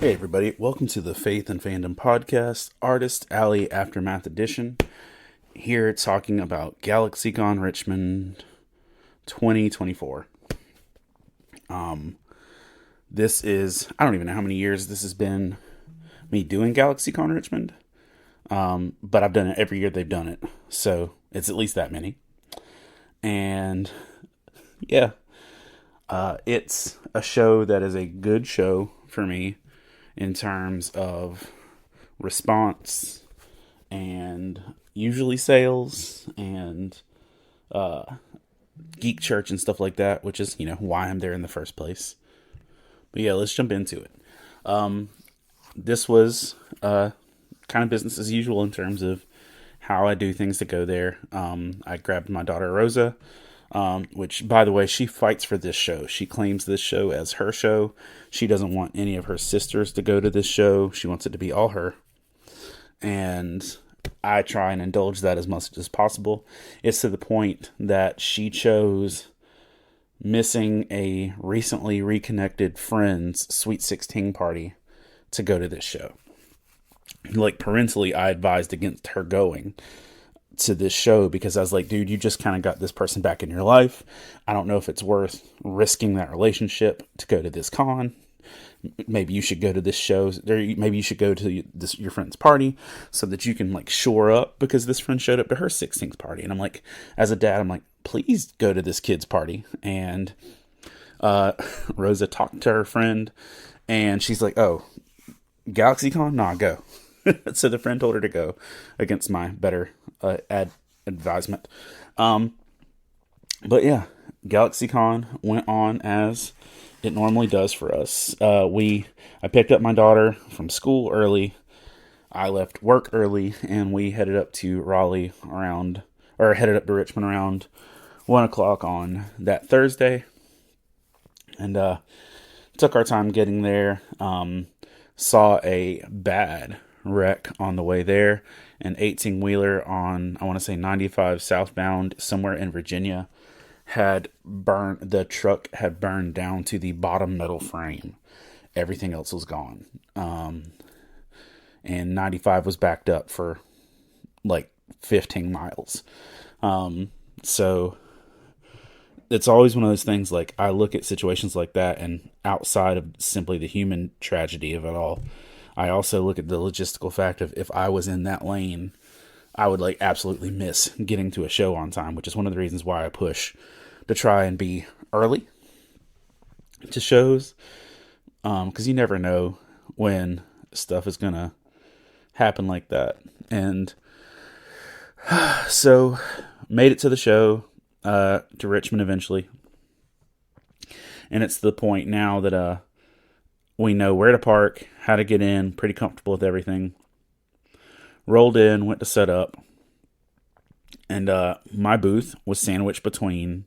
Hey everybody, welcome to the Faith and Fandom Podcast, Artist Alley Aftermath Edition. Here talking about Galaxycon Richmond 2024. This is, I don't even know how many years this has been me doing Galaxycon Richmond. But I've done it every year they've done it. So it's at least that many. And yeah, it's a show that is a good show for me in terms of response and usually sales and Geek Church and stuff like that, which is, why I'm there in the first place. But yeah, let's jump into it. This was kind of business as usual in terms of how I do things to go there. I grabbed my daughter Rosa, which, by the way, she fights for this show. She claims this show as her show. She doesn't want any of her sisters to go to this show. She wants it to be all her. And I try and indulge that as much as possible. It's to the point that she chose missing a recently reconnected friend's Sweet 16 party to go to this show. Like, parentally, I advised against her going to this show because I was like, dude, you just kind of got this person back in your life. I don't know if it's worth risking that relationship to go to this con. Maybe you should go to this show. Maybe you should go to your friend's party so that you can like shore up, because this friend showed up to her 16th party. And I'm like, as a dad, I'm like, please go to this kid's party. And Rosa talked to her friend and she's like, oh, Galaxycon? Nah, go. So the friend told her to go against my better advisement. But yeah, Galaxycon went on as it normally does for us. I picked up my daughter from school early. I left work early, and we headed up to Richmond around 1:00 on that Thursday. And took our time getting there. Saw a bad wreck on the way there. An 18-wheeler on, I want to say 95 southbound somewhere in Virginia the truck had burned down to the bottom metal frame. Everything else was gone. And 95 was backed up for like 15 miles. So it's always one of those things, like, I look at situations like that, and outside of simply the human tragedy of it all, I also look at the logistical fact of, if I was in that lane, I would like absolutely miss getting to a show on time, which is one of the reasons why I push to try and be early to shows. Because you never know when stuff is going to happen like that. And so made it to the show, to Richmond eventually. And it's the point now that, we know where to park, how to get in, pretty comfortable with everything. Rolled in, went to set up. And my booth was sandwiched between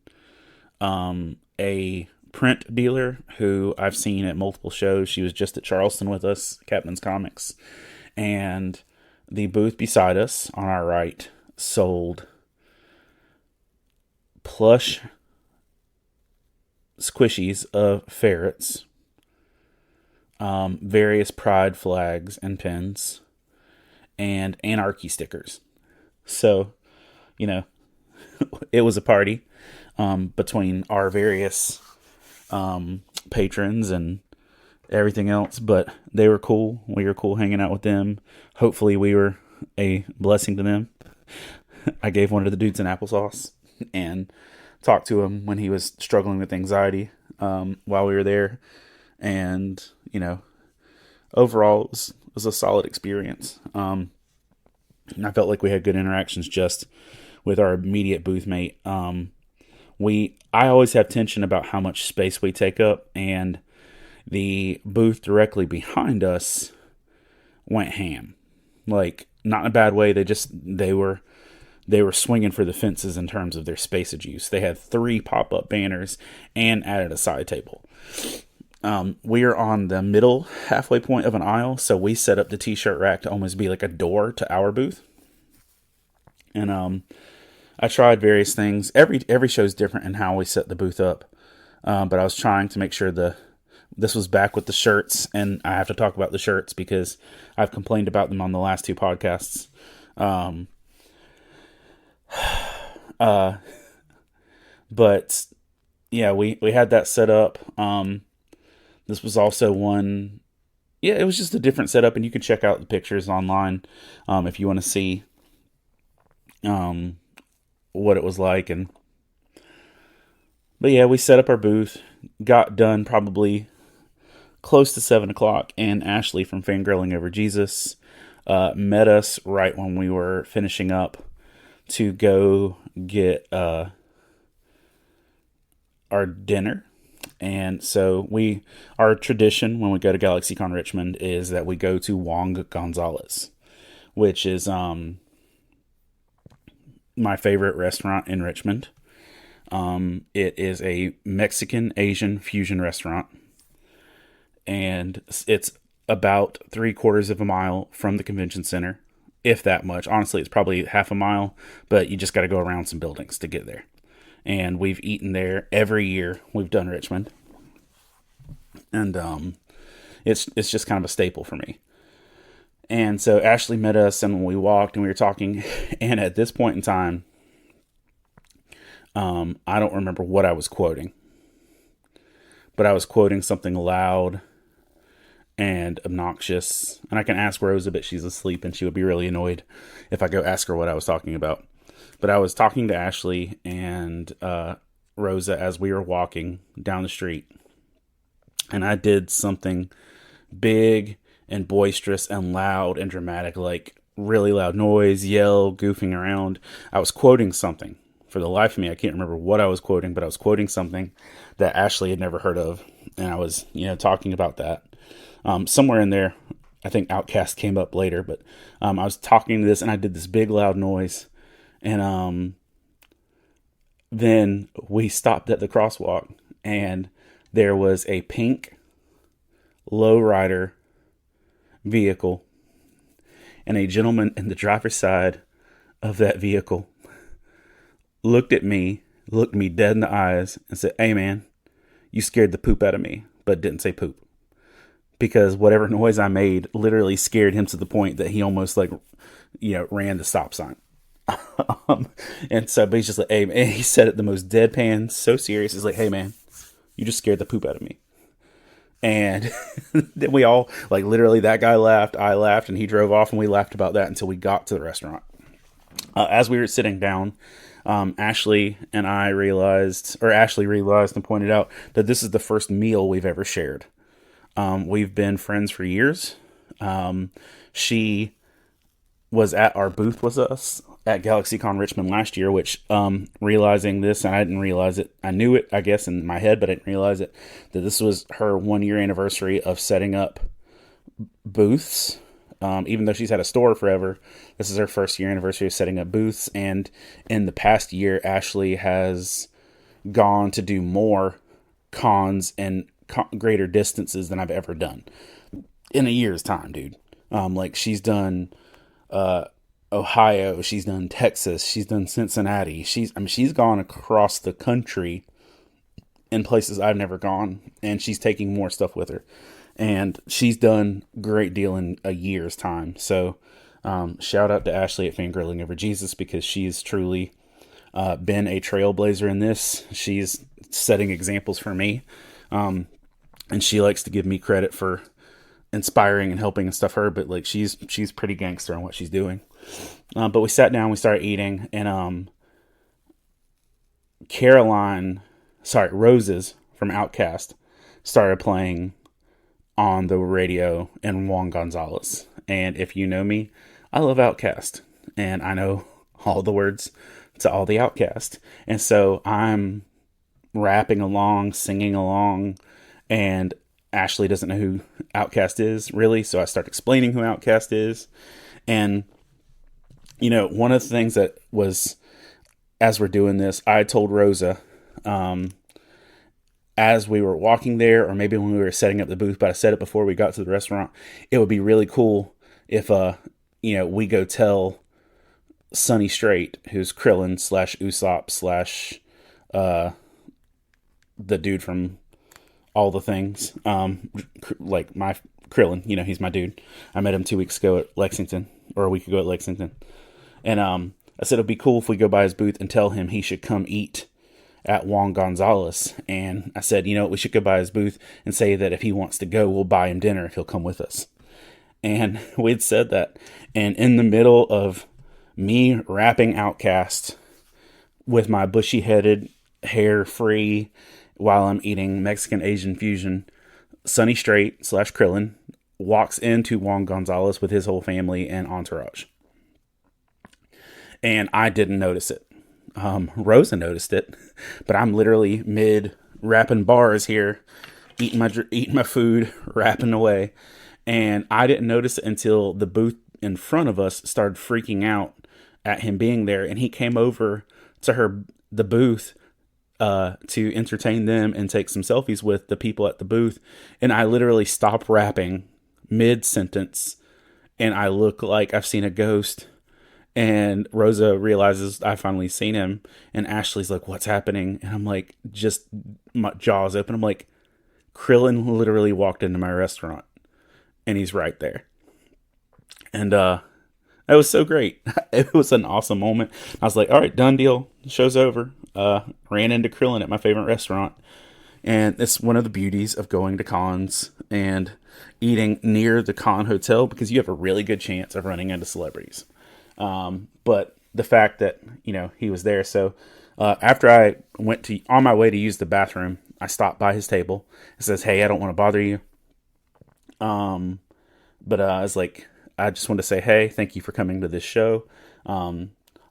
a print dealer who I've seen at multiple shows. She was just at Charleston with us, Captain's Comics. And the booth beside us on our right sold plush squishies of ferrets, various pride flags and pins, and anarchy stickers. So, it was a party between our various patrons and everything else, but they were cool. We were cool hanging out with them. Hopefully we were a blessing to them. I gave one of the dudes an applesauce and talked to him when he was struggling with anxiety while we were there. And, overall it was a solid experience. And I felt like we had good interactions just with our immediate booth mate. I always have tension about how much space we take up, and the booth directly behind us went ham. Like, not in a bad way. They were swinging for the fences in terms of their space use. They had 3 pop-up banners and added a side table. We are on the middle halfway point of an aisle, so we set up the t-shirt rack to almost be like a door to our booth. And I tried various things. Every show is different in how we set the booth up, but I was trying to make sure This was back with the shirts, and I have to talk about the shirts because I've complained about them on the last two podcasts. But yeah, we had that set up. This was also one. Yeah, it was just a different setup, and you can check out the pictures online if you want to see what it was like. But yeah, we set up our booth, got done probably close to 7 o'clock, and Ashley from Fangirling Over Jesus met us right when we were finishing up to go get our dinner. And so our tradition when we go to Galaxycon Richmond is that we go to Juan Gonzalez, which is my favorite restaurant in Richmond. It is a Mexican Asian fusion restaurant, and it's about 3/4 of a mile from the convention center, if that much. Honestly, it's probably half a mile, but you just got to go around some buildings to get there. And we've eaten there every year we've done Richmond, and it's just kind of a staple for me. And so Ashley met us, and when we walked and we were talking, and at this point in time, I don't remember what I was quoting, but I was quoting something loud and obnoxious. And I can ask Rosa, but she's asleep, and she would be really annoyed if I go ask her what I was talking about. But I was talking to Ashley and Rosa as we were walking down the street, and I did something big and boisterous and loud and dramatic, like really loud noise, yell, goofing around. I was quoting something. For the life of me, I can't remember what I was quoting, but I was quoting something that Ashley had never heard of, and I was, talking about that. Somewhere in there, I think Outcast came up later, but I was talking to this, and I did this big loud noise. And then we stopped at the crosswalk, and there was a pink lowrider vehicle, and a gentleman in the driver's side of that vehicle looked me dead in the eyes, and said, "Hey man, you scared the poop out of me," but didn't say poop. Because whatever noise I made literally scared him to the point that he almost ran the stop sign. And so, but he's just like, "Hey man," he said it the most deadpan, so serious. He's like, "Hey man, you just scared the poop out of me." And then we all, literally that guy laughed, I laughed, and he drove off, and we laughed about that until we got to the restaurant. As we were sitting down, Ashley realized and pointed out that this is the first meal we've ever shared. We've been friends for years. She was at our booth with us at Galaxycon Richmond last year, which, realizing this, and I didn't realize it, I knew it, I guess, in my head, but I didn't realize it, that this was her 1-year anniversary of setting up booths. Even though she's had a store forever, this is her first year anniversary of setting up booths. And in the past year, Ashley has gone to do more cons and greater distances than I've ever done in a year's time, dude. She's done Ohio, she's done Texas, she's done Cincinnati. She's gone across the country in places I've never gone, and she's taking more stuff with her. And she's done a great deal in a year's time. So shout out to Ashley at Fangirling Over Jesus, because she's truly been a trailblazer in this. She's setting examples for me. And she likes to give me credit for inspiring and helping and stuff her, but she's pretty gangster on what she's doing. But we sat down, we started eating, and Roses from Outcast started playing on the radio in Juan Gonzalez. And if you know me, I love Outcast, and I know all the words to all the Outcast. And so I'm rapping along, singing along, and Ashley doesn't know who Outcast is, really, so I start explaining who Outcast is. And, one of the things that was, as we're doing this, I told Rosa, as we were walking there, or maybe when we were setting up the booth, but I said it before we got to the restaurant, it would be really cool if, we go tell Sonny Strait, who's Krillin / Usopp / the dude from all the things. Like my Krillin, he's my dude. I met him 2 weeks ago at Lexington, or a week ago at Lexington. And I said it'd be cool if we go by his booth and tell him he should come eat at Juan Gonzalez. And I said, we should go by his booth and say that if he wants to go, we'll buy him dinner if he'll come with us. And we'd said that. And in the middle of me rapping Outcast with my bushy-headed hair free while I'm eating Mexican Asian fusion, Sonny Strait / Krillin walks into Juan Gonzalez with his whole family and entourage. And I didn't notice it. Rosa noticed it, but I'm literally mid rapping bars here, eating my food, rapping away. And I didn't notice it until the booth in front of us started freaking out at him being there. And he came over to the booth to entertain them and take some selfies with the people at the booth. And I literally stopped rapping mid-sentence, and I look like I've seen a ghost. And Rosa realizes I finally seen him, and Ashley's like, "What's happening?" And I'm like, just my jaws open. I'm like, Krillin literally walked into my restaurant, and he's right there. And that was so great. It was an awesome moment. I was like, all right, done deal. Show's over. Ran into Krillin at my favorite restaurant. And it's one of the beauties of going to cons and eating near the con hotel, because you have a really good chance of running into celebrities. But the fact that, he was there. So after I went on my way to use the bathroom, I stopped by his table. It says, "Hey, I don't want to bother you." But I was like, I just want to say, hey, thank you for coming to this show.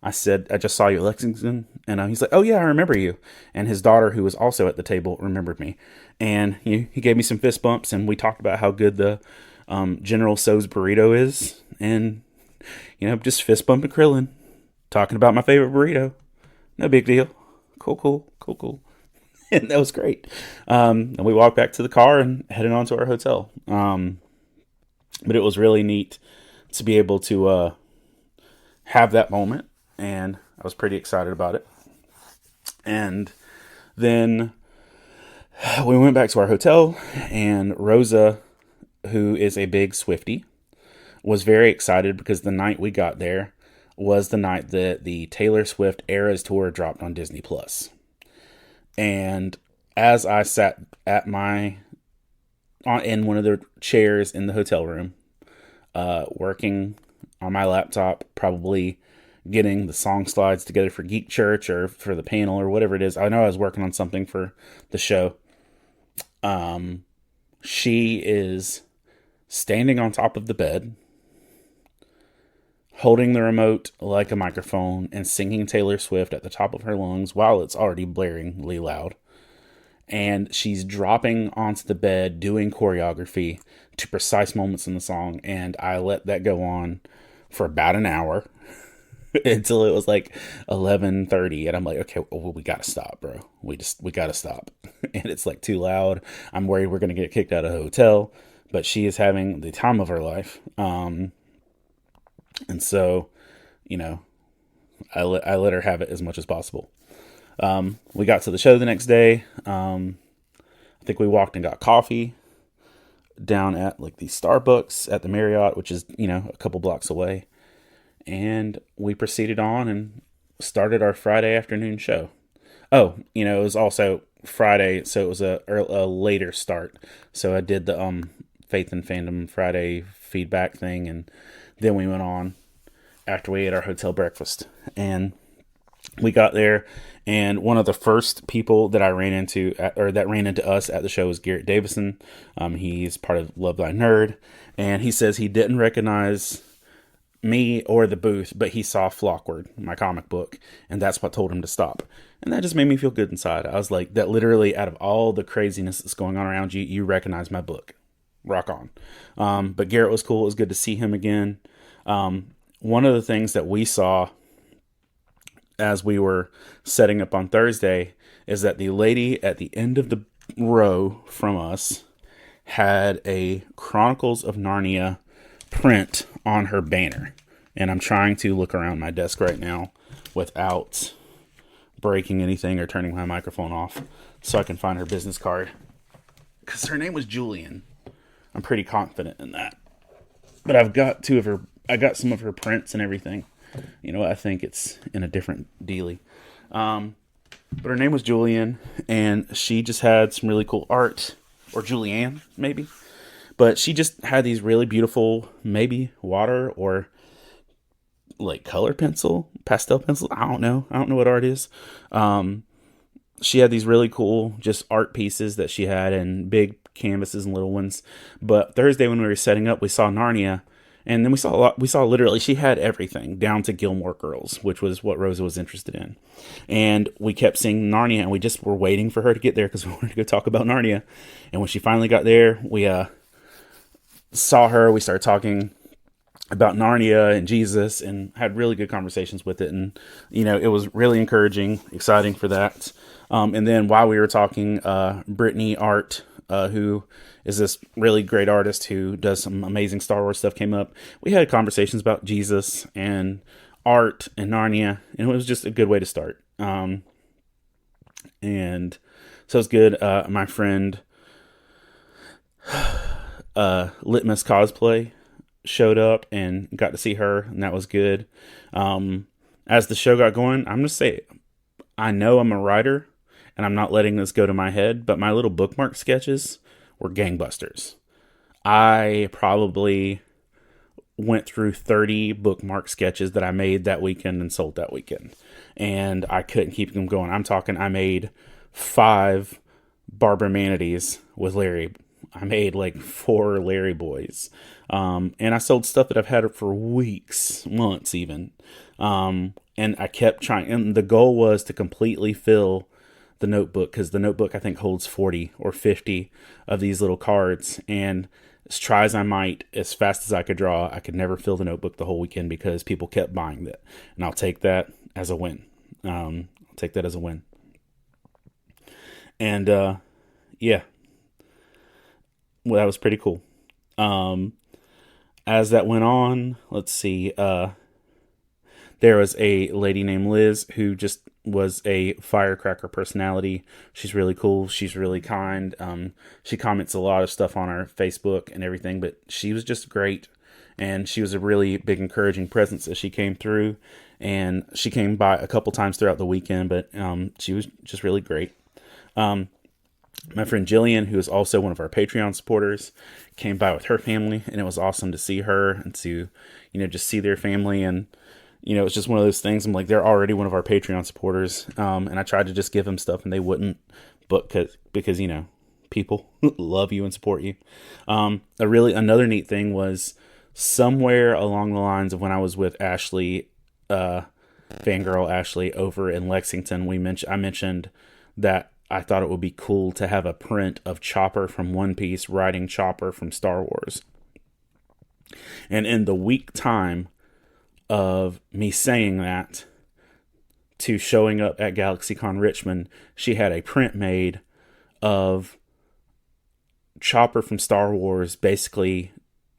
I said, I just saw you at Lexington. And he's like, "Oh, yeah, I remember you." And his daughter, who was also at the table, remembered me. And he gave me some fist bumps, and we talked about how good the General Tso's burrito is. And, just fist bumping Krillin, talking about my favorite burrito. No big deal. Cool. And that was great. And we walked back to the car and headed on to our hotel. But it was really neat to be able to have that moment, and I was pretty excited about it. And then we went back to our hotel, and Rosa, who is a big Swiftie, was very excited because the night we got there was the night that the Taylor Swift Eras Tour dropped on Disney+. And as I sat in one of the chairs in the hotel room, working on my laptop, probably getting the song slides together for Geek Church or for the panel or whatever it is. I know I was working on something for the show. She is standing on top of the bed, holding the remote like a microphone and singing Taylor Swift at the top of her lungs while it's already blaringly loud. And she's dropping onto the bed, doing choreography to precise moments in the song. And I let that go on for about an hour until it was like 11:30. And I'm like, okay, well, we got to stop, bro. We got to stop. And it's like too loud. I'm worried we're going to get kicked out of the hotel. But she is having the time of her life. And so, I let her have it as much as possible. We got to the show the next day. I think we walked and got coffee down at like the Starbucks at the Marriott, which is, a couple blocks away. And we proceeded on and started our Friday afternoon show. Oh, it was also Friday, so it was a later start. So I did the Faith and Fandom Friday feedback thing, and then we went on after we ate our hotel breakfast. And we got there, and one of the first people that I ran into, that ran into us at the show, was Garrett Davison. He's part of Love Thy Nerd, and he says he didn't recognize me or the booth, but he saw Flockward, my comic book, and that's what told him to stop. And that just made me feel good inside. I was like, that literally, out of all the craziness that's going on around you, you recognize my book. Rock on. But Garrett was cool. It was good to see him again. One of the things that we saw as we were setting up on Thursday is that the lady at the end of the row from us had a Chronicles of Narnia print on her banner. And I'm trying to look around my desk right now without breaking anything or turning my microphone off so I can find her business card. because her name was Julian. I'm pretty confident in that. But I've got I got some of her prints and everything. I think it's in a different dealie. But her name was Julian, and she just had some really cool art, or Julianne, maybe. But she just had these really beautiful, maybe water or like color pencil, pastel pencil. I don't know what art is. She had these really cool just art pieces that she had in big canvases and little ones. But Thursday when we were setting up, we saw Narnia, and then we saw literally, she had everything down to Gilmore Girls, which was what Rosa was interested in. And we kept seeing Narnia, and we just were waiting for her to get there because we wanted to go talk about Narnia. And when she finally got there, we saw her. We started talking about Narnia and Jesus and had really good conversations with it. And, it was really encouraging, exciting for that. And then while we were talking, Brittany Art, who is this really great artist who does some amazing Star Wars stuff, came up. We had conversations about Jesus and art and Narnia, and it was just a good way to start. And so it's good. My friend, Litmus Cosplay, showed up and got to see her, and that was good. As the show got going, I'm just saying, I know I'm a writer, and I'm not letting this go to my head, but my little bookmark sketches were gangbusters. I probably went through 30 bookmark sketches that I made that weekend and sold that weekend, and I couldn't keep them going. I'm talking, I made 5 Barbara Manatees with Larry. I made like 4 Larry Boys. And I sold stuff that I've had for weeks, months even. And I kept trying, and the goal was to completely fill the notebook, because the notebook I think holds 40 or 50 of these little cards. And as try as I might, as fast as I could draw, I could never fill the notebook the whole weekend because people kept buying that. And I'll take that as a win. And, yeah. Well, that was pretty cool. As that went on, let's see, there was a lady named Liz who just was a firecracker personality. She's really cool. She's really kind. She comments a lot of stuff on our Facebook and everything, but she was just great. And she was a really big encouraging presence as she came through. And she came by a couple times throughout the weekend, but she was just really great. My friend Jillian, who is also one of our Patreon supporters, came by with her family, and it was awesome to see her and to, just see their family. And, it's just one of those things. I'm like, they're already one of our Patreon supporters. And I tried to just give them stuff, and they wouldn't, but because people love you and support you. Another neat thing was somewhere along the lines of when I was with Ashley, Fangirl Ashley over in Lexington, I mentioned that I thought it would be cool to have a print of Chopper from One Piece riding Chopper from Star Wars. And in the week time of me saying that to showing up at Galaxycon Richmond, she had a print made of Chopper from Star Wars, basically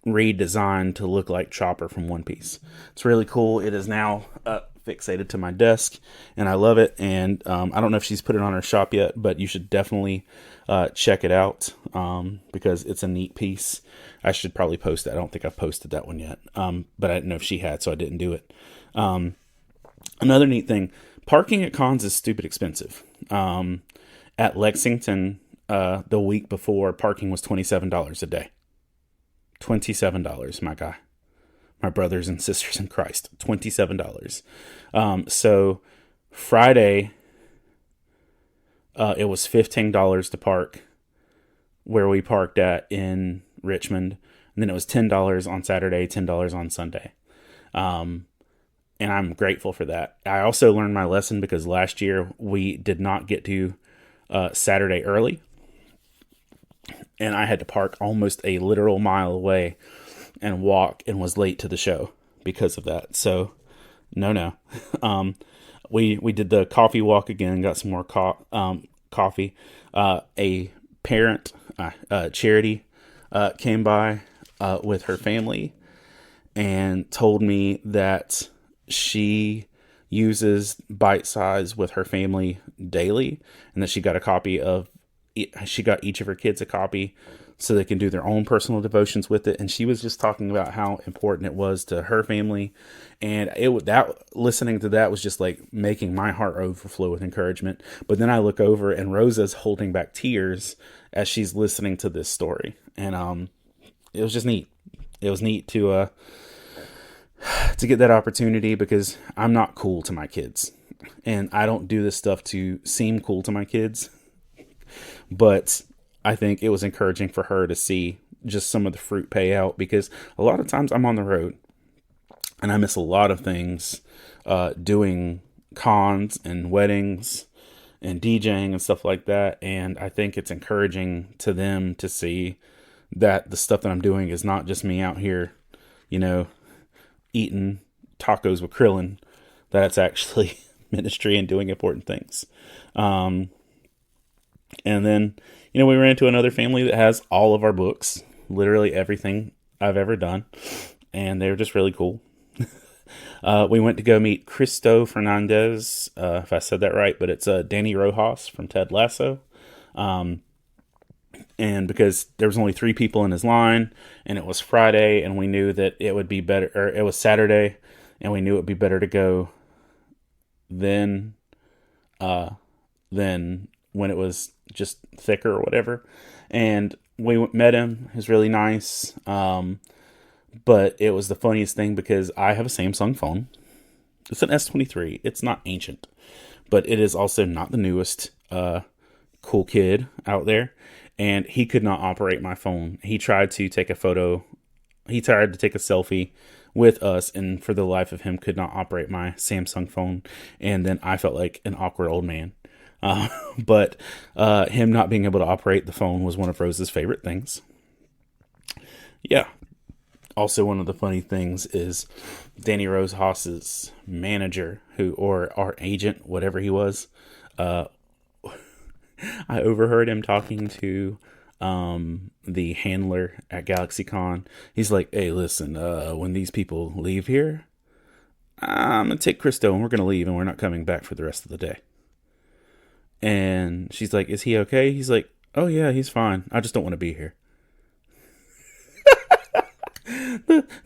redesigned to look like Chopper from One Piece. It's really cool. It is now fixated to my desk, and I love it. And I don't know if she's put it on her shop yet, but you should definitely check it out because it's a neat piece. I should probably post it. I don't think I've posted that one yet, but I didn't know if she had, so I didn't do it. Another neat thing, parking at cons is stupid expensive. At Lexington, the week before, parking was $27 a day. $27, my guy. My brothers and sisters in Christ, $27. So Friday, it was $15 to park where we parked at in Richmond. And then it was $10 on Saturday, $10 on Sunday. And I'm grateful for that. I also learned my lesson because last year we did not get to Saturday early. And I had to park almost a literal mile away and walk, and was late to the show because of that. So no. We did the coffee walk again, got some more coffee. A parent, Charity, came by with her family and told me that she uses Bite Size with her family daily, and that she got a copy of she got each of her kids a copy so they can do their own personal devotions with it. And she was just talking about how important it was to her family. And listening to that was just like making my heart overflow with encouragement. But then I look over and Rosa's holding back tears as she's listening to this story. And it was just neat. It was neat to get that opportunity, because I'm not cool to my kids. And I don't do this stuff to seem cool to my kids. But I think it was encouraging for her to see just some of the fruit pay out, because a lot of times I'm on the road and I miss a lot of things, doing cons and weddings and DJing and stuff like that. And I think it's encouraging to them to see that the stuff that I'm doing is not just me out here, eating tacos with Krillin. That's actually ministry and doing important things. And then, we ran into another family that has all of our books, literally everything I've ever done. And they were just really cool. We went to go meet Cristo Fernandez, if I said that right, but it's Danny Rojas from Ted Lasso. And because there was only 3 people in his line, and it was Friday, and we knew that it would be better, or it was Saturday, and we knew it would be better to go than when it was just thicker or whatever. And we met him. He was really nice. But it was the funniest thing, because I have a Samsung phone. It's an S23. It's not ancient, but it is also not the newest cool kid out there. And he could not operate my phone. He tried to take a photo. He tried to take a selfie with us, and for the life of him could not operate my Samsung phone. And then I felt like an awkward old man. But him not being able to operate the phone was one of Rose's favorite things. Yeah. Also, one of the funny things is Danny Rosehas's manager, or our agent, whatever he was, I overheard him talking to the handler at Galaxycon. He's like, "Hey, listen, when these people leave here, I'm going to take Cristo and we're going to leave, and we're not coming back for the rest of the day." And she's like, "Is he okay?" He's like, "Oh yeah, he's fine. I just don't want to be here."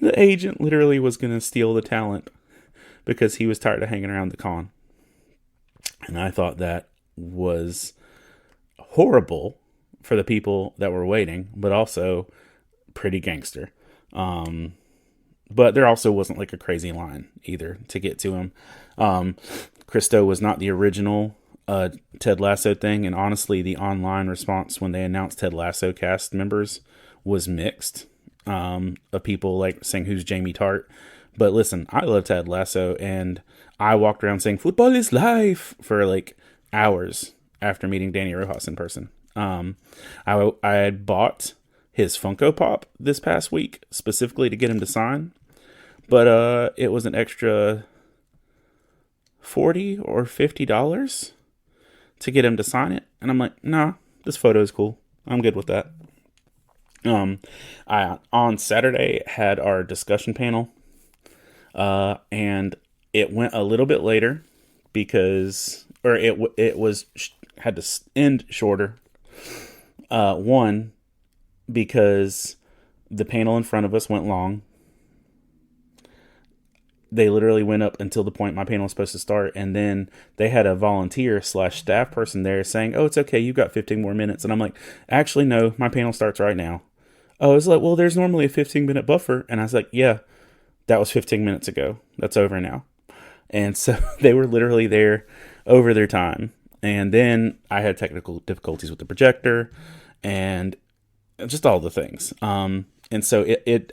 The agent literally was going to steal the talent because he was tired of hanging around the con. And I thought that was horrible for the people that were waiting, but also pretty gangster. But there also wasn't like a crazy line either to get to him. Cristo was not the original Ted Lasso thing, and honestly, the online response when they announced Ted Lasso cast members was mixed. Of people like saying, "Who's Jamie Tart?" But listen, I love Ted Lasso, and I walked around saying "football is life" for like hours after meeting Danny Rojas in person. I had bought his Funko Pop this past week specifically to get him to sign, but it was an extra $40 or $50 to get him to sign it, and I'm like, nah, this photo is cool. I'm good with that. I on Saturday had our discussion panel, and it went a little bit later because, or it was had to end shorter. One, because the panel in front of us went long. They literally went up until the point my panel was supposed to start, and then they had a volunteer / staff person there saying, "Oh, it's okay, you've got 15 more minutes." And I'm like, "Actually, no, my panel starts right now." Oh, I was like, "Well, there's normally a 15-minute buffer." And I was like, "Yeah, that was 15 minutes ago. That's over now." And so they were literally there over their time. And then I had technical difficulties with the projector and just all the things. And so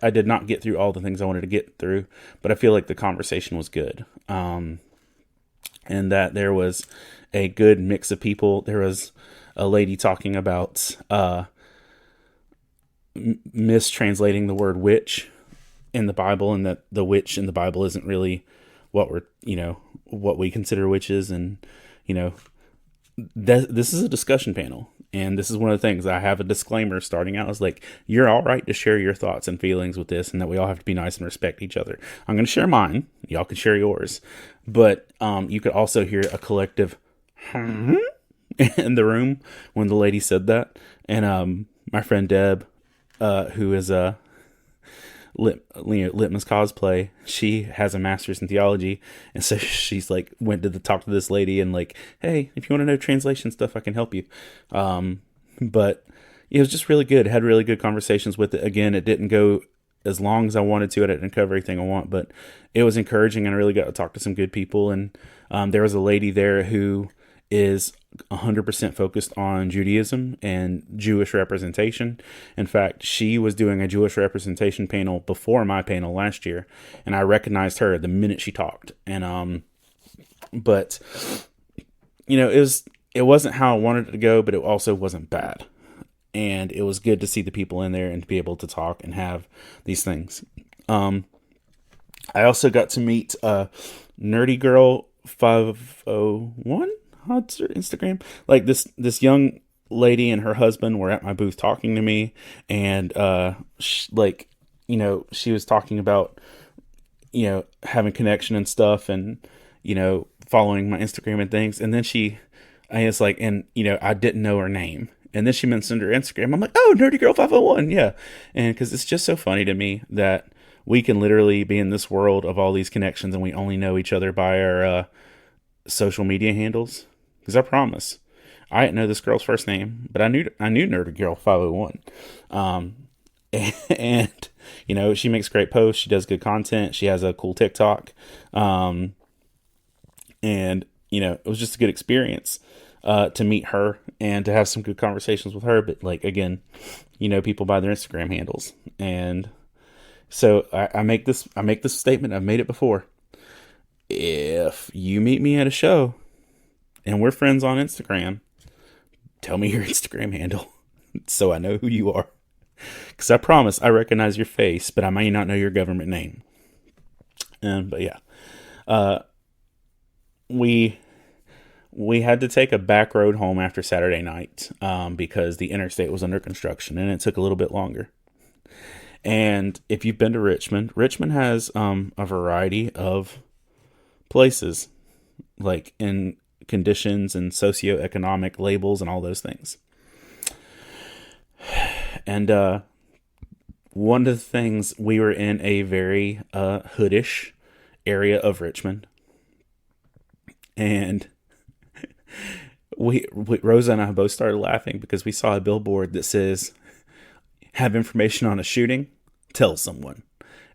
I did not get through all the things I wanted to get through, but I feel like the conversation was good. And that there was a good mix of people. There was a lady talking about mistranslating the word witch in the Bible, and that the witch in the Bible isn't really what what we consider witches. And, this is a discussion panel. And this is one of the things I have a disclaimer starting out. Is like, you're all right to share your thoughts and feelings with this, and that we all have to be nice and respect each other. I'm going to share mine. Y'all can share yours. But you could also hear a collective in in the room when the lady said that. And my friend Deb, who is Litmus cosplay, she has a master's in theology, and so she's like went to talk to this lady and like, hey, if you want to know translation stuff, I can help you. But it was just really good. Had really good conversations with it. Again, it didn't go as long as I wanted to. I didn't cover everything I want, but it was encouraging, and I really got to talk to some good people. And there was a lady there who is 100% focused on Judaism and Jewish representation. In fact, she was doing a Jewish representation panel before my panel last year, and I recognized her the minute she talked. And but it wasn't how I wanted it to go, but it also wasn't bad. And it was good to see the people in there and to be able to talk and have these things. I also got to meet Nerdy Girl 501. What's her Instagram? Like this young lady and her husband were at my booth talking to me, and she was talking about having connection and stuff, and following my Instagram and things. And then I didn't know her name. And then she mentioned her Instagram. I'm like, oh, Nerdy Girl 501. Yeah. And because it's just so funny to me that we can literally be in this world of all these connections and we only know each other by our social media handles. Because I promise, I didn't know this girl's first name, but I knew Nerdy Girl 501. And she makes great posts. She does good content. She has a cool TikTok. And it was just a good experience to meet her and to have some good conversations with her. But like, again, people by their Instagram handles. And so I make this statement. I've made it before. If you meet me at a show and we're friends on Instagram, tell me your Instagram handle so I know who you are. Because I promise I recognize your face, but I may not know your government name. But yeah, we had to take a back road home after Saturday night because the interstate was under construction and it took a little bit longer. And if you've been to Richmond, Richmond has a variety of places, like in conditions and socioeconomic labels and all those things. And one of the things, we were in a very hoodish area of Richmond, and Rosa and I both started laughing because we saw a billboard that says, have information on a shooting, tell someone.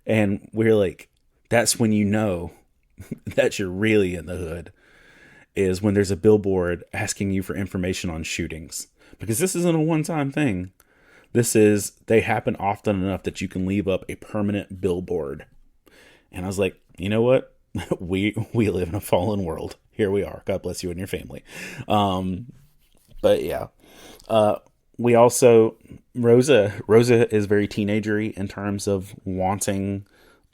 And we're like, that's when you know that you're really in the hood, is when there's a billboard asking you for information on shootings. Because this isn't a one-time thing. They happen often enough that you can leave up a permanent billboard. And I was like, you know what? We live in a fallen world. Here we are. God bless you and your family. But yeah, we also, Rosa is very teenagery in terms of wanting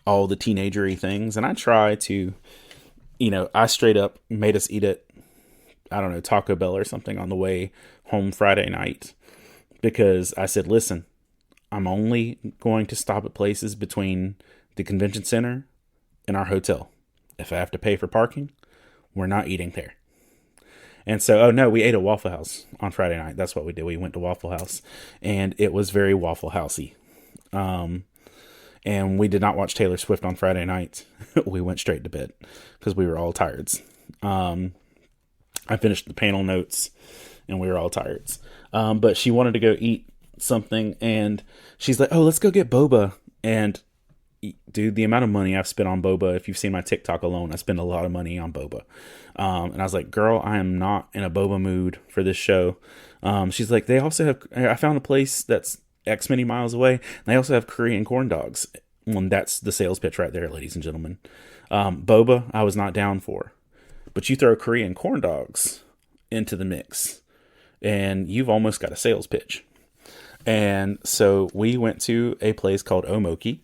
all the teenagery things. And I try to, I straight up made us eat at, I don't know, Taco Bell or something on the way home Friday night, because I said, listen, I'm only going to stop at places between the convention center and our hotel. If I have to pay for parking, we're not eating there. And so, we ate at Waffle House on Friday night. That's what we did. We went to Waffle House, and it was very Waffle Housey. And we did not watch Taylor Swift on Friday night. We went straight to bed because we were all tired. I finished the panel notes, and we were all tired. But she wanted to go eat something, and she's like, oh, let's go get boba. And dude, the amount of money I've spent on boba, if you've seen my TikTok alone, I spend a lot of money on boba. And I was like, girl, I am not in a boba mood for this show. She's like, I found a place that's X many miles away, and they also have Korean corn dogs. Well, that's the sales pitch right there, ladies and gentlemen. Boba, I was not down for. But you throw Korean corn dogs into the mix, and you've almost got a sales pitch. And so we went to a place called Omoki,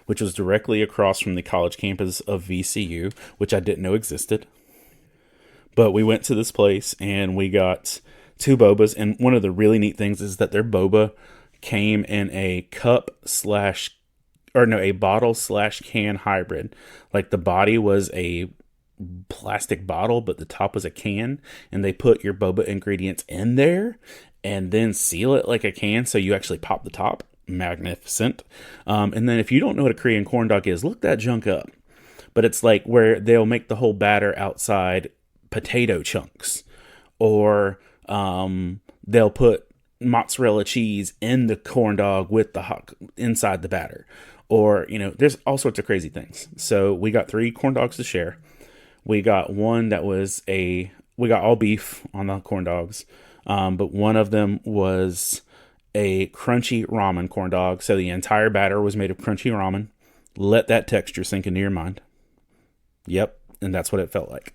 which was directly across from the college campus of VCU, which I didn't know existed. But we went to this place and we got 2 bobas. And one of the really neat things is that their boba came in a bottle/can hybrid. Like the body was a plastic bottle, but the top was a can, and they put your boba ingredients in there and then seal it like a can, so you actually pop the top. Magnificent. And then if you don't know what a Korean corn dog is, look that junk up. But it's like where they'll make the whole batter outside potato chunks, or they'll put mozzarella cheese in the corn dog with the hot inside the batter, or there's all sorts of crazy things. So we got 3 corn dogs to share. We got one that was we got all beef on the corn dogs, but one of them was a crunchy ramen corn dog. So the entire batter was made of crunchy ramen. Let that texture sink into your mind. Yep, and that's what it felt like.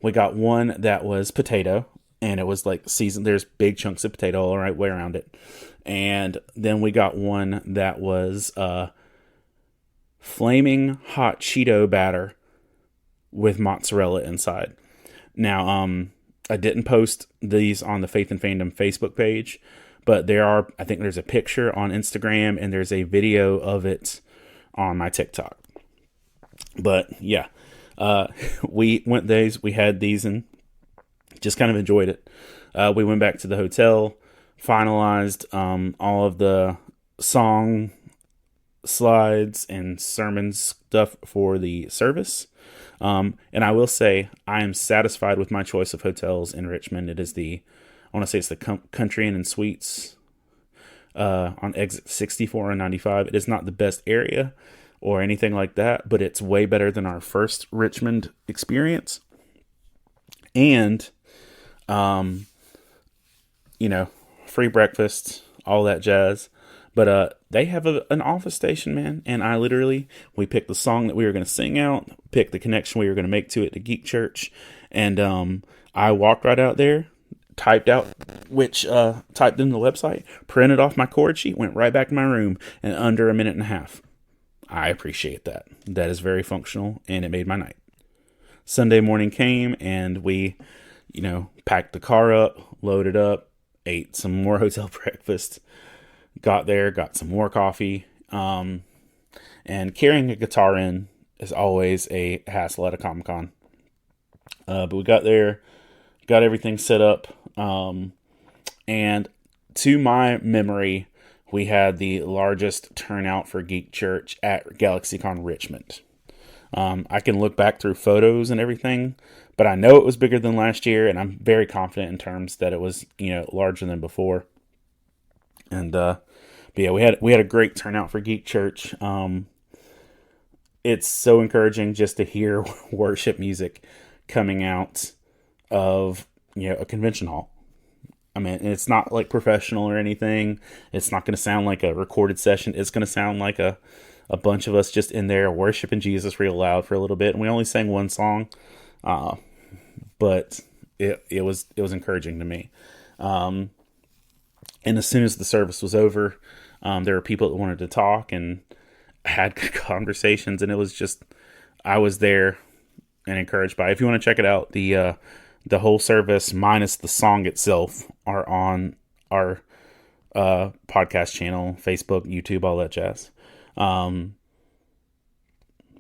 We got one that was potato, and it was like seasoned. There's big chunks of potato all right way around it. And then we got one that was flaming hot Cheeto batter with mozzarella inside. Now, I didn't post these on the Faith and Fandom Facebook page, but I think there's a picture on Instagram, and there's a video of it on my TikTok. But yeah, we had these and just kind of enjoyed it. We went back to the hotel, finalized all of the song slides and sermon stuff for the service. And I will say I am satisfied with my choice of hotels in Richmond. It is I want to say it's the Country Inn and Suites on exit 64 and 95. It is not the best area or anything like that, but it's way better than our first Richmond experience. And, free breakfast, all that jazz. But they have an office station, man. And we picked the song that we were going to sing out, picked the connection we were going to make to it to Geek Church. And I walked right out there, typed in the website, printed off my chord sheet, went right back to my room in under a minute and a half. I appreciate that. That is very functional, and it made my night. Sunday morning came, and we, packed the car up, loaded up, ate some more hotel breakfast, got there, got some more coffee, and carrying a guitar in is always a hassle at a Comic-Con. But we got there, got everything set up, and to my memory, we had the largest turnout for Geek Church at Galaxycon Richmond. I can look back through photos and everything, but I know it was bigger than last year, and I'm very confident in terms that it was, larger than before. And but yeah, we had a great turnout for Geek Church. It's so encouraging just to hear worship music coming out of a convention hall. I mean, it's not like professional or anything. It's not going to sound like a recorded session. It's going to sound like a bunch of us just in there worshiping Jesus real loud for a little bit. And we only sang one song, but it was encouraging to me. And as soon as the service was over, there were people that wanted to talk and had good conversations, and it was just, I was there and encouraged by it. If you want to check it out, the whole service minus the song itself are on our podcast channel, Facebook, YouTube, all that jazz. But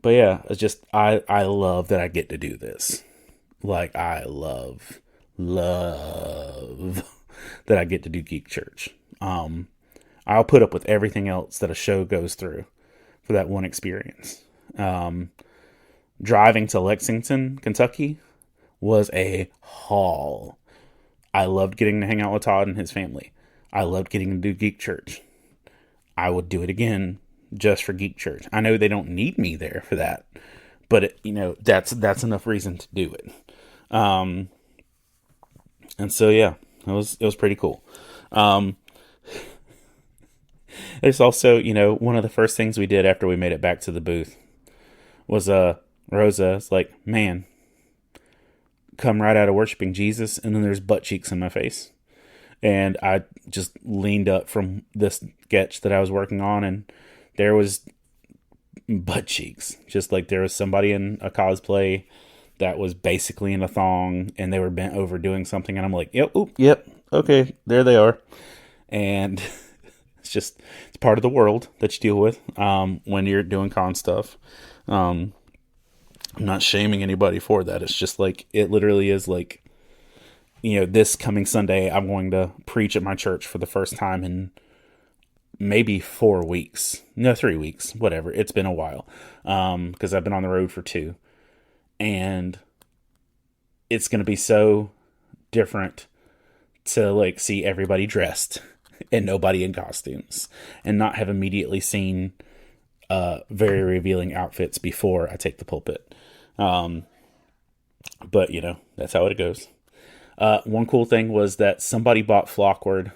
yeah, it's just, I love that I get to do this. Like, I love that I get to do Geek Church. I'll put up with everything else that a show goes through for that one experience. Driving to Lexington, Kentucky was a haul. I loved getting to hang out with Todd and his family. I loved getting to do Geek Church. I would do it again just for Geek Church. I know they don't need me there for that, but that's enough reason to do it. And so yeah, it was pretty cool. There's also, one of the first things we did after we made it back to the booth was Rosa's like, man, come right out of worshiping Jesus, and then there's butt cheeks in my face. And I just leaned up from this sketch that I was working on, and there was butt cheeks. Just like there was somebody in a cosplay that was basically in a thong, and they were bent over doing something, and I'm like, yep, okay, there they are. And it's part of the world that you deal with when you're doing con stuff. I'm not shaming anybody for that. It's just like, it literally is like, this coming Sunday, I'm going to preach at my church for the first time in maybe 4 weeks. No, 3 weeks, whatever. It's been a while. Because I've been on the road for 2. And it's going to be so different to like see everybody dressed and nobody in costumes, and not have immediately seen very revealing outfits before I take the pulpit. But that's how it goes. One cool thing was that somebody bought Flockward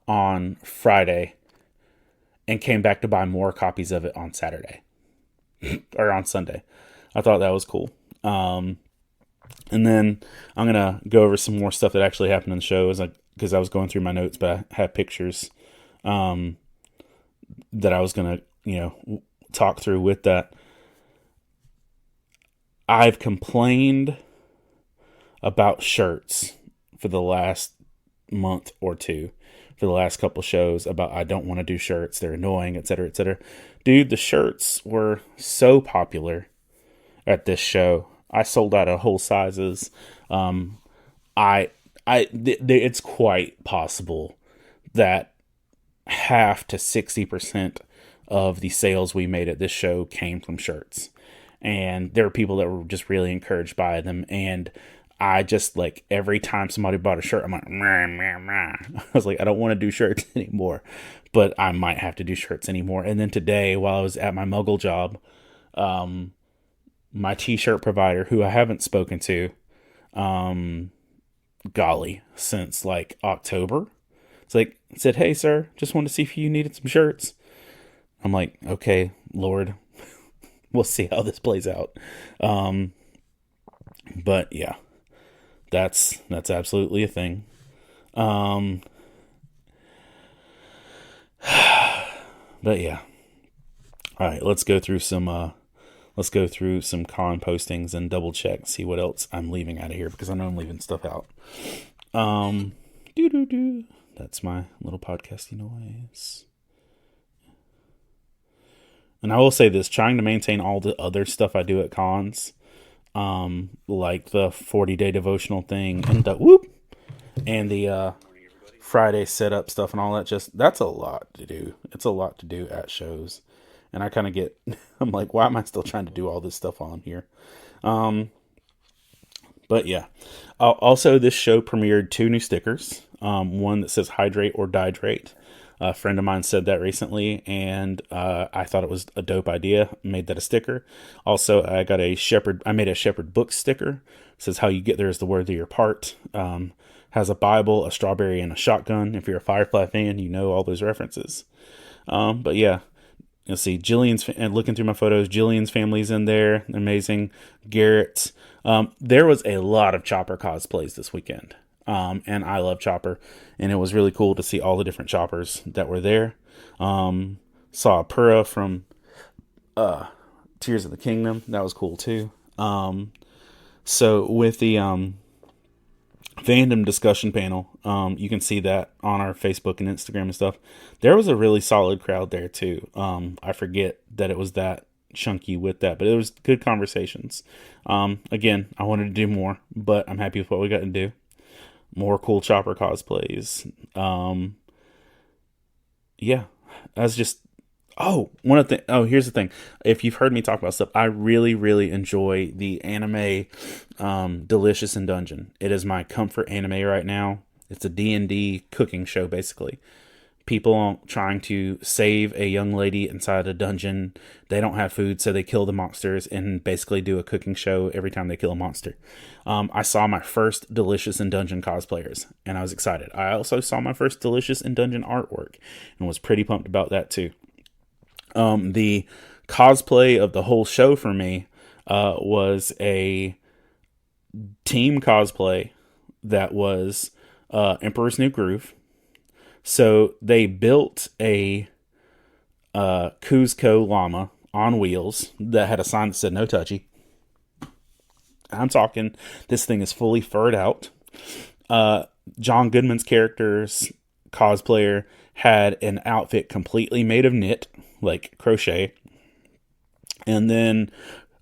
on Friday and came back to buy more copies of it on Saturday or on Sunday. I thought that was cool. And then I'm going to go over some more stuff that actually happened in the show, because I was going through my notes, but I have pictures that I was going to, talk through with that. I've complained about shirts for the last month or two, for the last couple shows, about I don't want to do shirts, they're annoying, etc., etc. Dude, the shirts were so popular at this show. I sold out of whole sizes. It's quite possible that half to 60% of the sales we made at this show came from shirts. And there were people that were just really encouraged by them. And I just, like, every time somebody bought a shirt, I'm like, meh, meh, meh. I was like, I don't want to do shirts anymore, but I might have to do shirts anymore. And then today, while I was at my Muggle job, my t-shirt provider, who I haven't spoken to, since like October, said, "Hey sir, just wanted to see if you needed some shirts." I'm like, okay, Lord, we'll see how this plays out. But yeah, that's absolutely a thing. But yeah, all right, let's go through some con postings and double check, see what else I'm leaving out of here, because I know I'm leaving stuff out. That's my little podcasty noise. And I will say this, trying to maintain all the other stuff I do at cons, like the 40-day devotional thing and the Friday setup stuff and all that, that's a lot to do. It's a lot to do at shows. And I kind of I'm like, why am I still trying to do all this stuff while I'm here? But yeah. Also, this show premiered 2 new stickers. One that says hydrate or dihydrate. A friend of mine said that recently, and I thought it was a dope idea. Made that a sticker. Also, I made a Shepherd book sticker. It says how you get there is the worthier part. Has a Bible, a strawberry, and a shotgun. If you're a Firefly fan, you know all those references. But yeah. You'll see and looking through my photos, Jillian's family's in there. Amazing. Garrett's. There was a lot of Chopper cosplays this weekend. And I love Chopper. And it was really cool to see all the different Choppers that were there. Saw Purah from Tears of the Kingdom. That was cool too. So with the fandom discussion panel, you can see that on our Facebook and Instagram and stuff. There was a really solid crowd there too. I forget that it was that chunky with that, but it was good conversations. Again, I wanted to do more, but I'm happy with what we got to do. More cool Chopper cosplays. Yeah, that's just. Here's the thing. If you've heard me talk about stuff, I really, really enjoy the anime Delicious in Dungeon. It is my comfort anime right now. It's a D&D cooking show, basically. People trying to save a young lady inside a dungeon. They don't have food, so they kill the monsters and basically do a cooking show every time they kill a monster. I saw my first Delicious in Dungeon cosplayers, and I was excited. I also saw my first Delicious in Dungeon artwork, and was pretty pumped about that too. The cosplay of the whole show for me was a team cosplay that was Emperor's New Groove. So they built a Kuzco llama on wheels that had a sign that said "No touchy." I'm talking, this thing is fully furred out. John Goodman's character's cosplayer had an outfit completely made of knit, like crochet. And then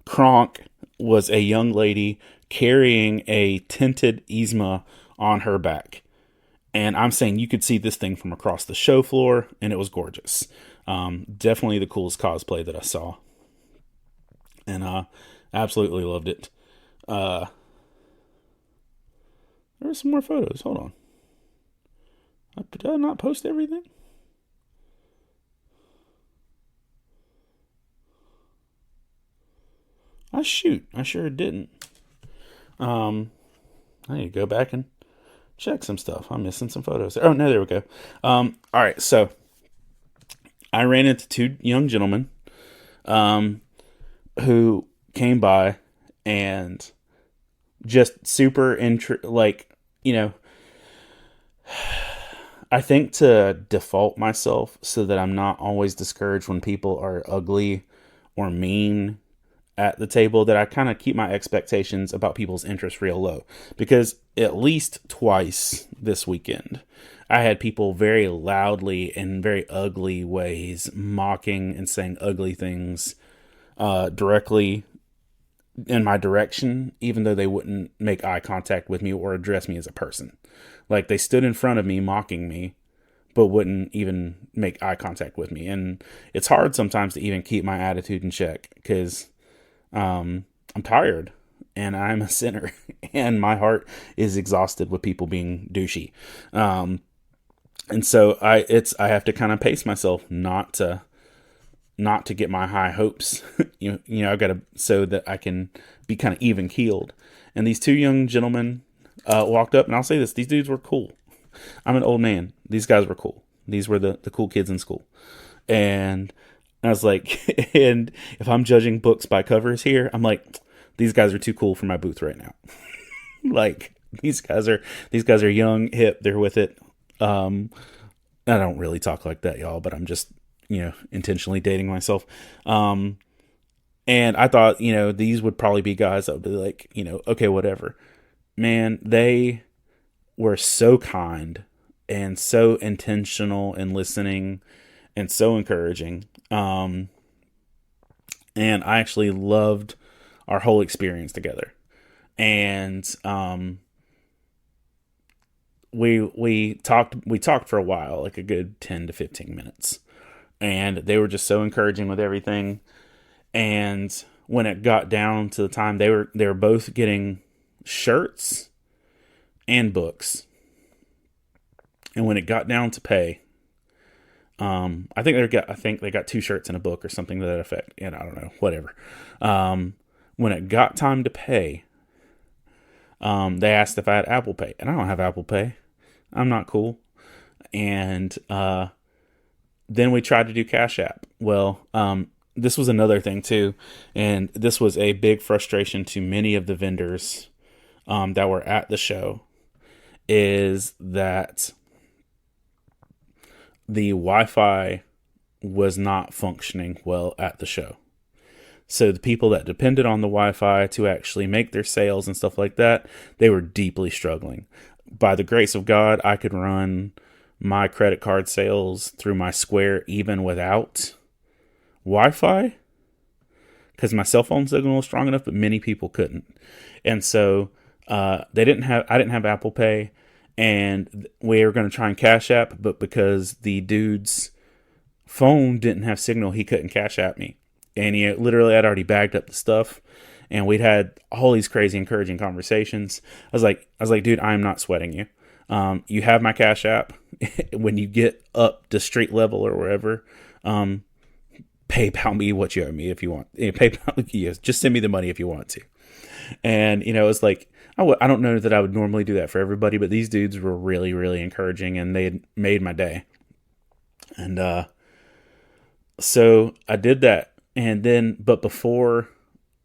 Kronk was a young lady carrying a tinted Yzma on her back. And I'm saying you could see this thing from across the show floor, and it was gorgeous. Definitely the coolest cosplay that I saw. And absolutely loved it. There were some more photos. Hold on. Did I not post everything? I sure didn't. I need to go back and check some stuff. I'm missing some photos. Oh, no, there we go. All right, so I ran into two young gentlemen who came by and just super I think to default myself so that I'm not always discouraged when people are ugly or mean at the table, that I kind of keep my expectations about people's interests real low. Because at least twice this weekend, I had people very loudly in very ugly ways mocking and saying ugly things directly in my direction, even though they wouldn't make eye contact with me or address me as a person. Like, they stood in front of me mocking me, but wouldn't even make eye contact with me. And it's hard sometimes to even keep my attitude in check, because I'm tired and I'm a sinner and my heart is exhausted with people being douchey. And so I have to kind of pace myself not to get my high hopes, I've got to, so that I can be kind of even keeled. And these two young gentlemen walked up, and I'll say this, these dudes were cool. I'm an old man. These guys were cool. These were the cool kids in school. And I was like, and if I'm judging books by covers here, I'm like, these guys are too cool for my booth right now. Like, these guys are young, hip, they're with it. I don't really talk like that, y'all, but I'm just, intentionally dating myself. And I thought, these would probably be guys that would be like, okay, whatever. Man, they were so kind and so intentional in listening and so encouraging. And I actually loved our whole experience together. And we talked for a while, like a good 10 to 15 minutes. And they were just so encouraging with everything. And when it got down to the time, they were both getting shirts and books. And when it got down to pay, I think they got 2 shirts and a book or something to that effect. And I don't know, whatever. When it got time to pay, they asked if I had Apple Pay, and I don't have Apple Pay. I'm not cool. And then we tried to do Cash App. Well, this was another thing too, and this was a big frustration to many of the vendors that were at the show, is that the Wi-Fi was not functioning well at the show. So the people that depended on the Wi-Fi to actually make their sales and stuff like that, they were deeply struggling. By the grace of God, I could run my credit card sales through my Square even without Wi-Fi, because my cell phone signal was strong enough, but many people couldn't. And so I didn't have Apple Pay, and we were going to try and Cash App, but because the dude's phone didn't have signal, he couldn't Cash App me. And he literally had already bagged up the stuff, and we'd had all these crazy encouraging conversations. I was like, dude, I'm not sweating you. You have my Cash App. When you get up to street level or wherever, PayPal me what you owe me if you want. PayPal, yes, just send me the money if you want to. And, it's like, I don't know that I would normally do that for everybody, but these dudes were really, really encouraging, and they had made my day. And so I did that. And then, but before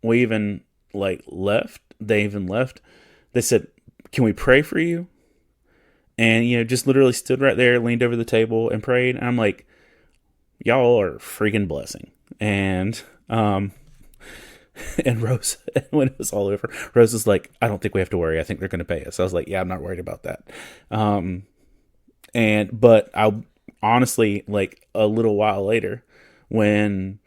we even left, they said, can we pray for you? And, just literally stood right there, leaned over the table and prayed. And I'm like, y'all are a freaking blessing. And, and Rose, when it was all over, Rose was like, I don't think we have to worry. I think they're going to pay us. I was like, yeah, I'm not worried about that. But I honestly, a little while later, when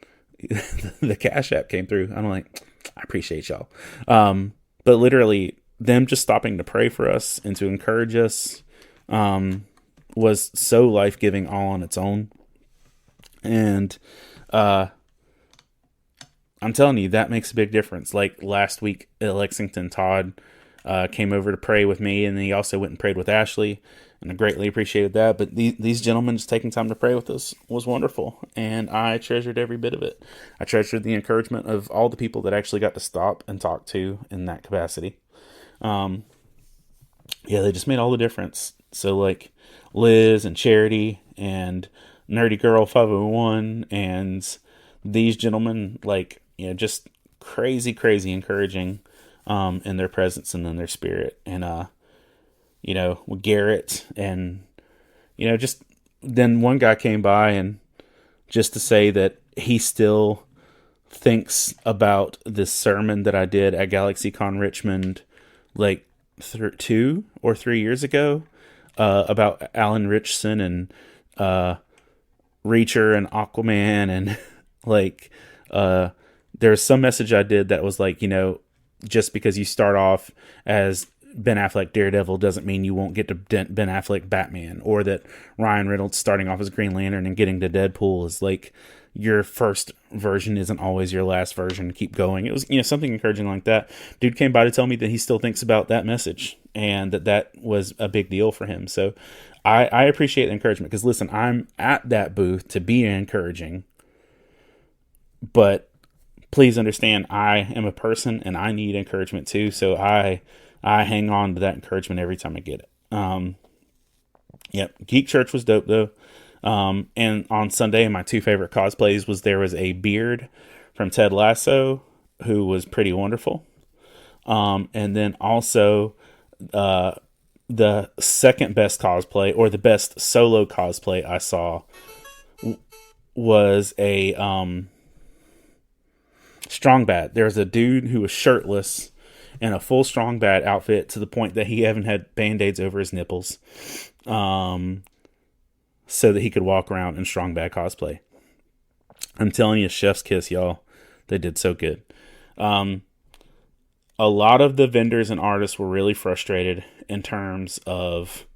the Cash App came through, I'm like, I appreciate y'all. But literally, them just stopping to pray for us and to encourage us was so life-giving all on its own. And I'm telling you, that makes a big difference. Like last week at Lexington, Todd came over to pray with me, and he also went and prayed with Ashley, and I greatly appreciated that. But these gentlemen just taking time to pray with us was wonderful, and I treasured every bit of it. I treasured the encouragement of all the people that actually got to stop and talk to in that capacity. Yeah, they just made all the difference. So like Liz and Charity and Nerdy Girl 501 and these gentlemen, like, you know, just crazy encouraging in their presence and in their spirit. And you know, with Garrett, and you know, just then one guy came by and just to say that he still thinks about this sermon that I did at Galaxycon Richmond like 2 or 3 years ago about Alan Richson and Reacher and Aquaman, and like there's some message I did that was like, you know, just because you start off as Ben Affleck Daredevil doesn't mean you won't get to Ben Affleck Batman, or that Ryan Reynolds starting off as Green Lantern and getting to Deadpool is like your first version isn't always your last version. Keep going. It was, you know, something encouraging like that. Dude came by to tell me that he still thinks about that message and that was a big deal for him. So I appreciate the encouragement, because listen, I'm at that booth to be encouraging, but please understand I am a person and I need encouragement too. So I hang on to that encouragement every time I get it. Yep. Geek Church was dope though. And on Sunday, my 2 favorite cosplays was there was a Beard from Ted Lasso, who was pretty wonderful. And then also, the second best cosplay, or the best solo cosplay I saw was a, Strong Bad. There's a dude who was shirtless in a full Strong Bad outfit to the point that he even had Band-Aids over his nipples. So that he could walk around in Strong Bad cosplay. I'm telling you, chef's kiss, y'all. They did so good. A lot of the vendors and artists were really frustrated in terms of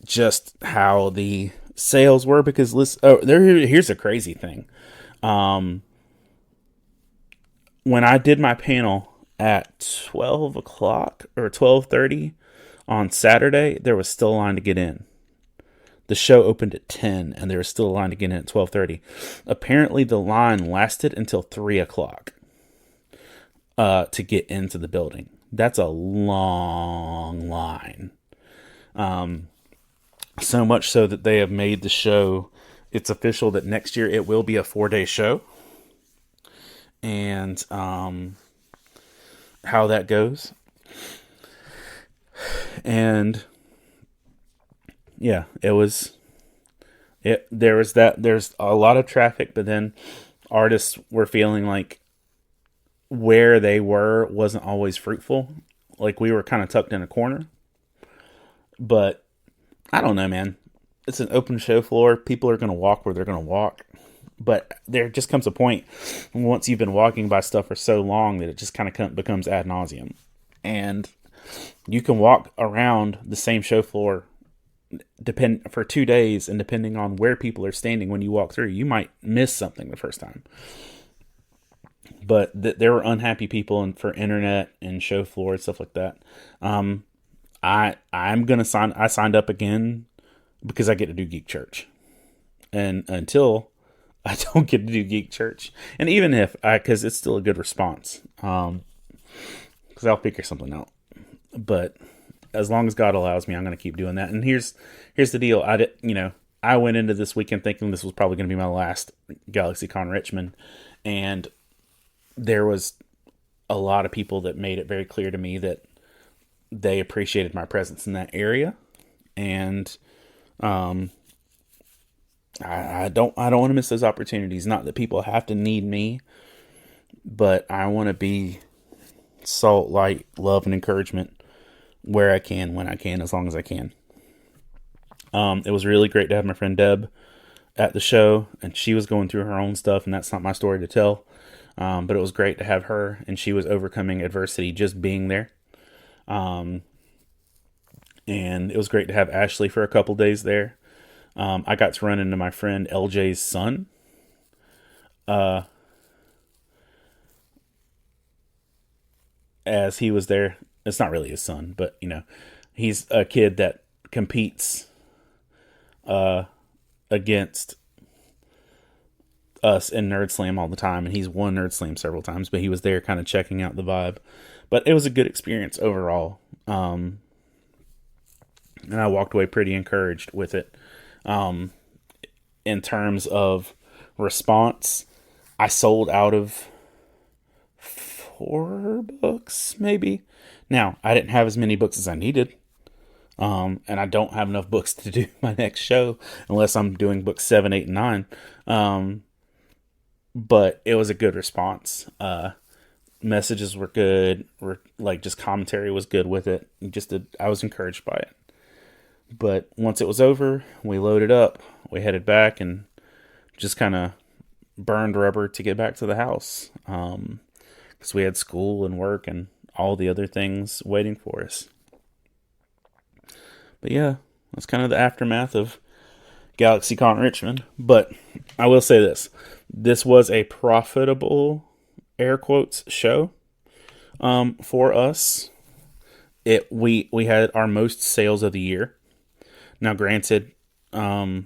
just how the sales were, because here's a crazy thing. When I did my panel at 12 o'clock or 12:30 on Saturday, there was still a line to get in. The show opened at 10 and there was still a line to get in at 12:30. Apparently the line lasted until 3 o'clock to get into the building. That's a long line. So much so that they have made the show, it's official that next year it will be a 4-day show. And how that goes. And yeah, there's a lot of traffic, but then artists were feeling like where they were wasn't always fruitful. Like we were kind of tucked in a corner. But I don't know, man. It's an open show floor. People are going to walk where they're going to walk. But there just comes a point once you've been walking by stuff for so long that it just kind of becomes ad nauseum. And you can walk around the same show floor for 2 days, and depending on where people are standing when you walk through, you might miss something the first time. But there were unhappy people for internet and show floor and stuff like that. I signed up again because I get to do Geek Church, and until I don't get to do Geek Church, and even if because it's still a good response, because I'll figure something out. But as long as God allows me, I'm going to keep doing that. And here's the deal. I went into this weekend thinking this was probably going to be my last Galaxycon Richmond, and there was a lot of people that made it very clear to me that they appreciated my presence in that area, and I don't want to miss those opportunities. Not that people have to need me, but I want to be salt, light, love, and encouragement where I can, when I can, as long as I can. It was really great to have my friend Deb at the show, and she was going through her own stuff, and that's not my story to tell. But it was great to have her, and she was overcoming adversity just being there. Um, and it was great to have Ashley for a couple days there. I got to run into my friend LJ's son. Uh, as he was there. It's not really his son, but he's a kid that competes against us in Nerd Slam all the time, and he's won Nerd Slam several times, but he was there kind of checking out the vibe. But it was a good experience overall. And I walked away pretty encouraged with it. In terms of response, I sold out of 4 books, maybe. Now, I didn't have as many books as I needed. And I don't have enough books to do my next show unless I'm doing books 7, 8, and 9. But it was a good response. Messages were good. Just commentary was good with it. I was encouraged by it. But once it was over, we loaded up. We headed back and just kind of burned rubber to get back to the house. Because we had school and work and all the other things waiting for us. But yeah, that's kind of the aftermath of Galaxycon Richmond. But I will say this. This was a profitable, air quotes, show for us. We had our most sales of the year. Now, granted, I've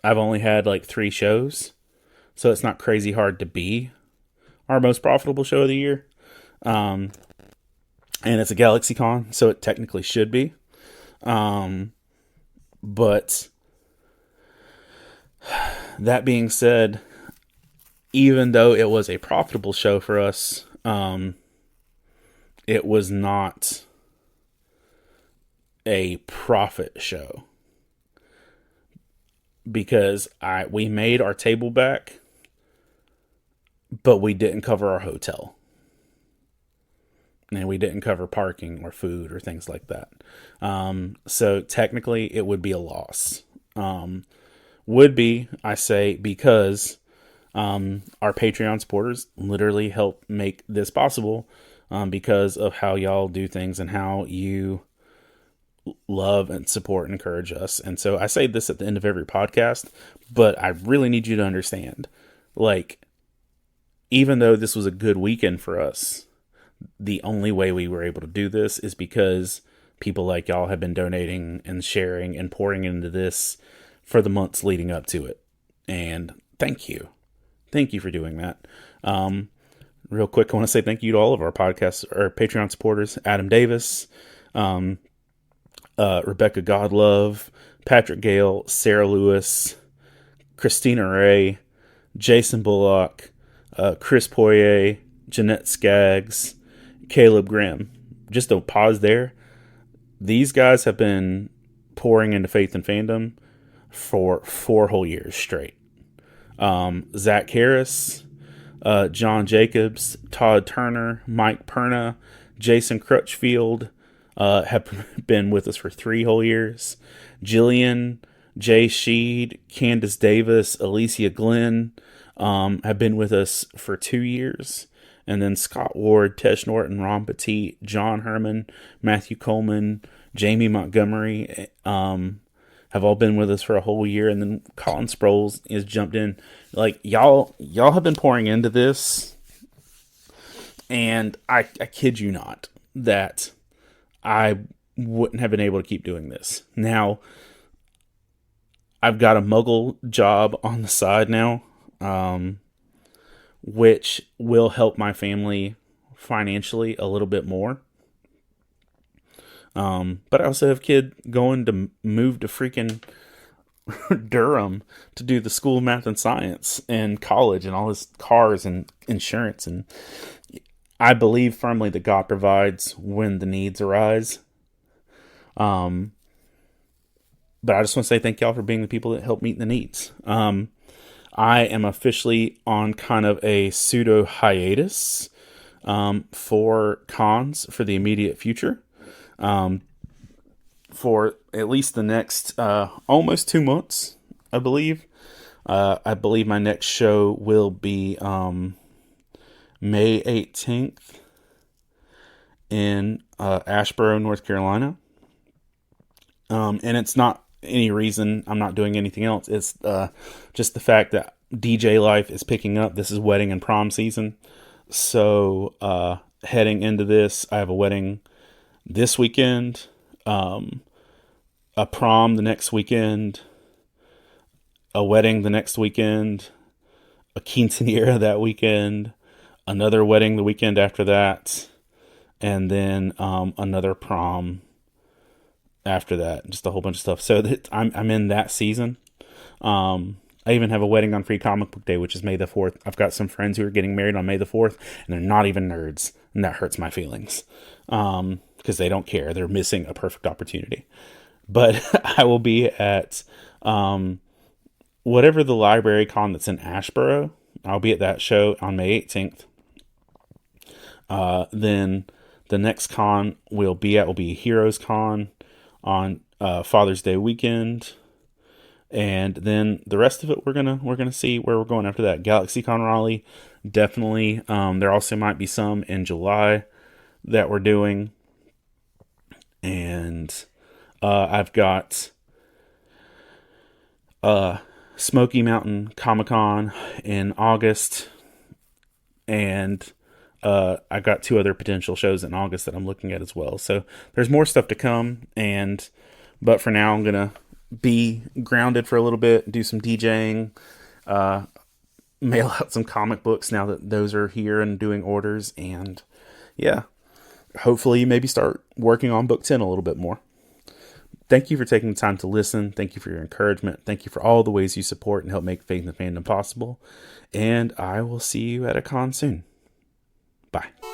only had 3 shows, so it's not crazy hard to be our most profitable show of the year. And it's a Galaxycon, so it technically should be. But that being said, even though it was a profitable show for us, it was not a profit show because we made our table back, but we didn't cover our hotel. And we didn't cover parking or food or things like that. So technically it would be a loss. Would be, I say, because our Patreon supporters literally help make this possible because of how y'all do things and how you love and support and encourage us. And so I say this at the end of every podcast, but I really need you to understand, even though this was a good weekend for us, the only way we were able to do this is because people like y'all have been donating and sharing and pouring into this for the months leading up to it. And thank you. Thank you for doing that. Real quick, I want to say thank you to all of our podcast or Patreon supporters: Adam Davis, Rebecca Godlove, Patrick Gale, Sarah Lewis, Christina Ray, Jason Bullock, Chris Poirier, Jeanette Skaggs, Caleb Grimm. Just a pause there. These guys have been pouring into Faith and Fandom for 4 whole years straight. Zach Harris, John Jacobs, Todd Turner, Mike Perna, Jason Crutchfield have been with us for 3 whole years. Jillian, Jay Sheed, Candace Davis, Alicia Glenn have been with us for 2 years. And then Scott Ward, Tesh Norton, Ron Petit, John Herman, Matthew Coleman, Jamie Montgomery have all been with us for a whole year. And then Colin Sproles has jumped in. Y'all have been pouring into this. And I kid you not that I wouldn't have been able to keep doing this. Now, I've got a muggle job on the side now, which will help my family financially a little bit more. But I also have a kid going to move to freaking Durham to do the School of Math and Science and college and all his cars and insurance. And I believe firmly that God provides when the needs arise. But I just want to say thank y'all for being the people that help meet the needs. I am officially on kind of a pseudo hiatus for cons for the immediate future. For at least the next almost 2 months, I believe. I believe my next show will be May 18th in Asheboro, North Carolina. And it's not any reason I'm not doing anything else. It's just the fact that DJ life is picking up. This is wedding and prom season. So heading into this, I have a wedding this weekend, a prom the next weekend, a wedding the next weekend, a quinceanera that weekend, another wedding the weekend after that, and then another prom after that. Just a whole bunch of stuff. So I'm in that season. I even have a wedding on Free Comic Book Day, which is May the 4th. I've got some friends who are getting married on May the 4th, and they're not even nerds, and that hurts my feelings. Because they don't care. They're missing a perfect opportunity. But I will be at whatever the library con that's in Asheboro. I'll be at that show on May 18th. Then the next con we'll be at will be Heroes Con on Father's Day weekend. And then the rest of it, we're gonna see where we're going after that. Galaxycon Raleigh, definitely. There also might be some in July that we're doing. And I've got Smoky Mountain Comic-Con in August. And I got 2 other potential shows in August that I'm looking at as well. So there's more stuff to come. But for now, I'm going to be grounded for a little bit, do some DJing, mail out some comic books now that those are here and doing orders. And yeah, hopefully maybe start working on book 10 a little bit more. Thank you for taking the time to listen. Thank you for your encouragement. Thank you for all the ways you support and help make Faith in the Fandom possible. And I will see you at a con soon. Bye.